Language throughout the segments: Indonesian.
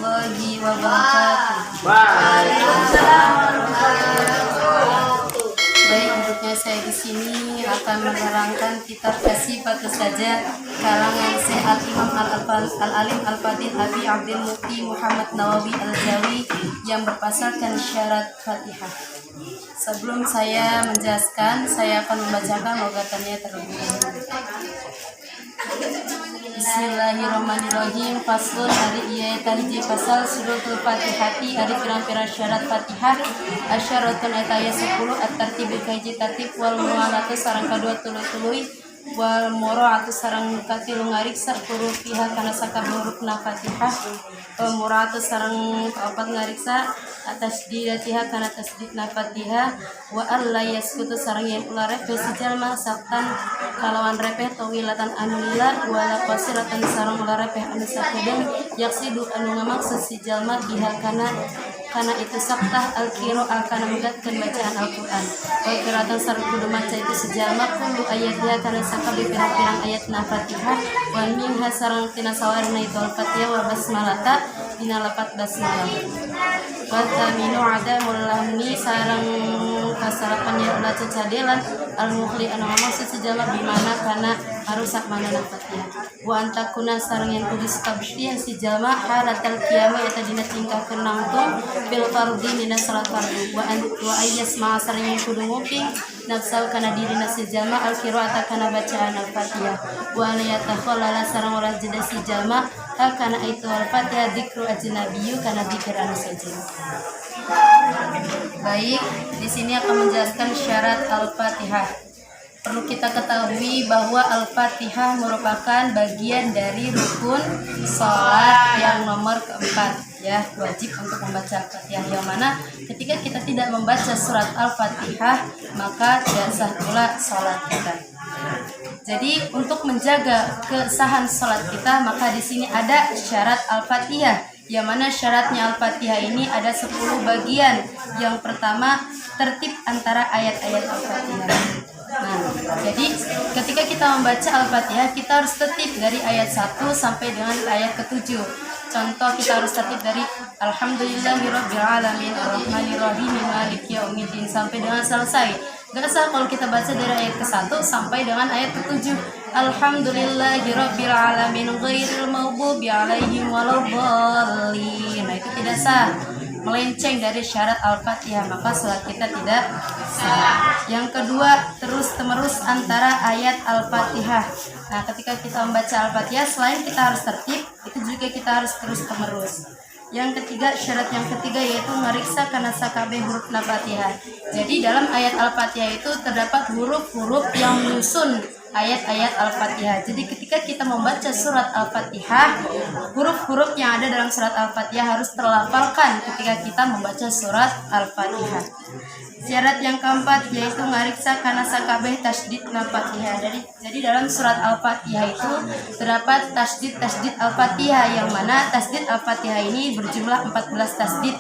warahmatullahi wabarakatuh. Waalaikumsalam warahmatullahi wabarakatuh. Baik, duduknya saya di sini akan menerangkan kitab Kasifatu Saja karangan Syekh Al-Imam Al-Alim Al-Fadil Abi Abdul Mufti Muhammad Nawawi Al-Jawi yang berpasarkan syarat Fatihah. Sebelum saya menjelaskan, saya akan membacakan logatannya terlebih dahulu. Bismillahirrahmanirrahim. Faslun hari iya tahji pasal suratul Fatihati hari pirang-pirang syarat Fatihah. Asyaratun etaya 10 at-tartibi kaji tatib wal mu'alatu sarang kadua tuluy wal mura'atu sarang katilu ngariksa huruf fiha kana sakab hurufna Fatihah. Mura'atu sarang kaopat ngariksa atas didatiha kana tasdidna Fatihah. Wa alla yaskutu sarang yang ulah repeh sijalma saktan kalawan repeh tawilatan anu lila wala qasiratan sarang ulah repeh anu sakedeung yaksidu anu ngamaksud sijalma biha kana itu saktah al-qiro kana menggatkeun bacaan Al-Qur'an. Wa qiratan sareng kudu maca itu sejalma kullu ayatnya kana sakabe pirang-pirang ayatna Fatihah wa minha sareng tina sawarna itu Al-Fatihah wa basmalata dina lapat basmalah. Wa taminu adamul lahni sareng kasarapan ya ulah cacadelan al-mukhli anu maksud sejalma bimana kana harusak manana Fatihah. Wa antakuna sareng yang kudu stabshian sejalma halatal qiyamah eta dina tingkah kenangtung bil fardhi dina salat fardu wa ayyas ma sareng yang kudu nguping nafsal kana dirina sejalma al-qira'ata kana bacaan al-Fatihah wa la yatakhallala sareng ora jeda sejalma kana itu al-Fatihah dzikru ajnabiyyu kana dzikir anu saja. Baik, di sini akan menjelaskan syarat Al-Fatihah. Perlu kita ketahui bahwa Al-Fatihah merupakan bagian dari rukun sholat yang nomor keempat, ya, wajib untuk membaca Al-Fatihah, yang mana ketika kita tidak membaca surat Al-Fatihah maka tidak sah pula sholat kita. Jadi untuk menjaga kesahan sholat kita maka di sini ada syarat Al-Fatihah, yang mana syaratnya Al-Fatihah ini ada 10 bagian. Yang pertama, tertib antara ayat-ayat Al-Fatihah. Nah, jadi ketika kita membaca Al-Fatihah kita harus tertib dari ayat 1 sampai dengan ayat ke-7. Contoh, kita harus tertib dari Alhamdulillahirabbil alamin arrahmanirrahim maliki yaumiddin sampai dengan selesai. Gak sah kalau kita baca dari ayat ke-1 sampai dengan ayat ke-7. Alhamdulillahirabbil alamin ghairil maghdubi alaihim waladdallin. Nah, itu tidak sah. Melenceng dari syarat Al-Fatihah maka salat kita tidak sah. Yang kedua, terus-menerus antara ayat Al-Fatihah. Nah, ketika kita membaca Al-Fatihah selain kita harus tertib, itu juga kita harus terus-menerus. Yang ketiga, syarat yang ketiga yaitu ngariksa kana sakabe huruf Al-Fatihah. Jadi dalam ayat Al-Fatihah itu terdapat huruf-huruf yang menyusun ayat-ayat Al-Fatihah. Jadi ketika kita membaca surat Al-Fatihah, huruf-huruf yang ada dalam surat Al-Fatihah harus terlafalkan ketika kita membaca surat Al-Fatihah. Syarat yang keempat yaitu ngariksa kana sakabeh tasdid Al-Fatihah. Jadi dalam surat Al-Fatihah itu terdapat tasdid Al-Fatihah, yang mana tasdid Al-Fatihah ini berjumlah 14 tasdid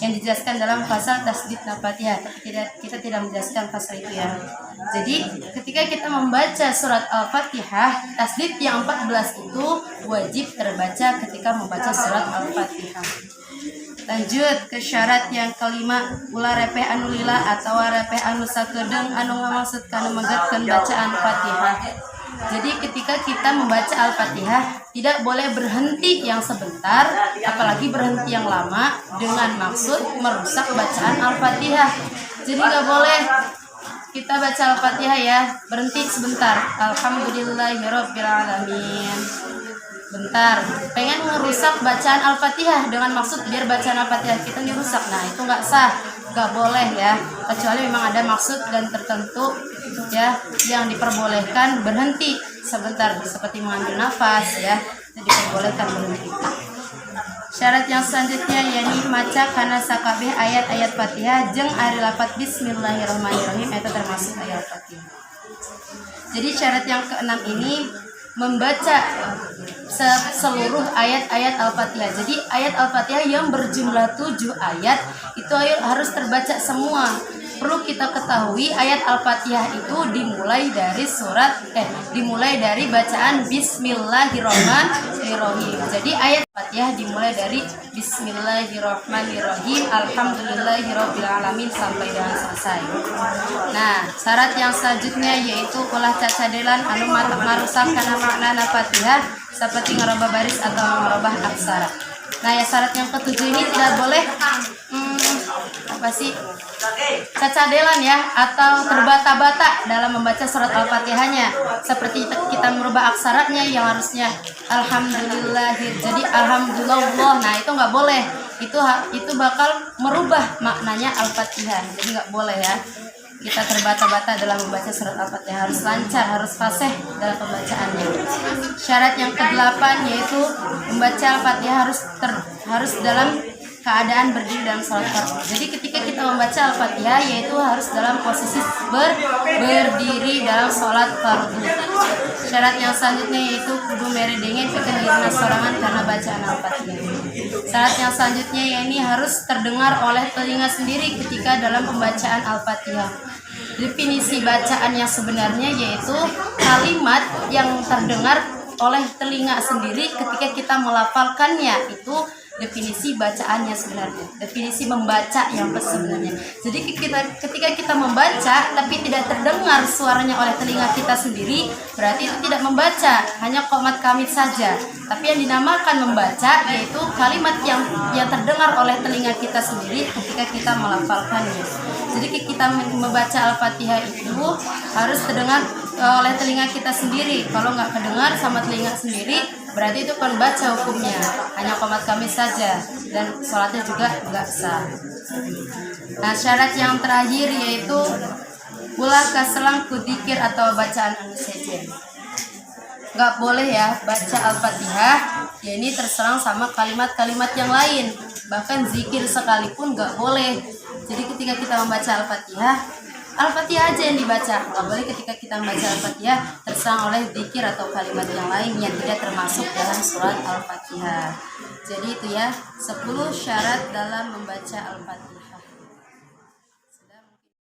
yang dijelaskan dalam pasal tasdid Al-Fatihah. Tapi kita tidak menjelaskan pasal itu, ya. Jadi ketika kita membaca surat Al-Fatihah, tasdid yang 14 itu wajib terbaca ketika membaca surat Al-Fatihah. Lanjut ke syarat yang kelima, ulah repeh anu lila atau repeh anu sakedeung anu ngamaksud kana menggatkeun bacaan Fatihah. Jadi ketika kita membaca Al-Fatihah tidak boleh berhenti yang sebentar, apalagi berhenti yang lama dengan maksud merusak bacaan Al-Fatihah. Jadi nggak boleh kita baca Al-Fatihah ya berhenti sebentar, Alhamdulillahirabbil alamin, bentar, pengen ngerusak bacaan Al-Fatihah dengan maksud biar bacaan Al-Fatihah kita dirusak. Nah, itu nggak sah, nggak boleh, ya, kecuali memang ada maksud dan tertentu, ya, yang diperbolehkan berhenti sebentar seperti mengambil nafas, ya, itu diperbolehkan berhenti. Syarat yang selanjutnya yakni maca kana sakabeh ayat-ayat Fatihah jeung ari lafaz bismillahirrahmanirrahim, itu termasuk ayat Fatihah. Jadi syarat yang keenam ini membaca seluruh ayat-ayat Al-Fatihah. Jadi ayat Al-Fatihah yang berjumlah 7 ayat itu harus terbaca semua. perlu kita ketahui ayat Al-Fatihah itu dimulai dari bacaan Bismillahirrahmanirrahim. Jadi ayat Al-Fatihah dimulai dari Bismillahirrahmanirrahim, Alhamdulillahirobbilalamin sampai dengan selesai. Nah, syarat yang selanjutnya yaitu ulah cacadelan anu marusak karena makna Al-Fatihah seperti ngerubah baris atau ngerubah aksara. Nah, ya syarat yang ketujuh ini tidak boleh cacadelan ya atau terbata-bata dalam membaca surat Al-Fatihahnya, seperti kita merubah aksaranya yang harusnya alhamdulillahir jadi alhamdulillah. Nah, itu nggak boleh, itu bakal merubah maknanya Al-Fatihah, jadi nggak boleh ya kita terbata-bata dalam membaca surat Al-Fatihah, harus lancar, harus fasih dalam pembacaannya. Syarat yang ke-8 yaitu membaca Al-Fatihah harus dalam keadaan berdiri dalam sholat fardu. Jadi ketika kita membaca Al-Fatihah yaitu harus dalam posisi berdiri dalam sholat fardu. Syarat yang selanjutnya yaitu kudu meredenge kekendirna sorangan karena bacaan Al-Fatihah. Syarat yang selanjutnya yakni harus terdengar oleh telinga sendiri ketika dalam pembacaan Al-Fatihah. Definisi bacaan yang sebenarnya yaitu kalimat yang terdengar oleh telinga sendiri ketika kita melafalkannya, itu definisi bacaannya sebenarnya, definisi membaca yang sebenarnya. Jadi ketika kita membaca tapi tidak terdengar suaranya oleh telinga kita sendiri, berarti itu tidak membaca, hanya qomat kamit saja. Tapi yang dinamakan membaca yaitu kalimat yang terdengar oleh telinga kita sendiri ketika kita melafalkannya. Jadi kita membaca Al-Fatihah itu harus terdengar oleh telinga kita sendiri. Kalau nggak kedengar sama telinga sendiri, berarti itu kan baca hukumnya, hanya qomat kamit saja dan sholatnya juga nggak sah. Nah, syarat yang terakhir yaitu ulah kaselang kudzikir atau bacaan anu sejen. Nggak boleh ya baca Al-Fatihah ya ini terserang sama kalimat-kalimat yang lain, bahkan zikir sekalipun nggak boleh. Jadi ketika kita membaca Al-Fatihah aja yang dibaca, nggak boleh ketika kita membaca Al-Fatihah terserang oleh zikir atau kalimat yang lain yang tidak termasuk dalam surat Al-Fatihah. Jadi itu ya 10 syarat dalam membaca Al-Fatihah.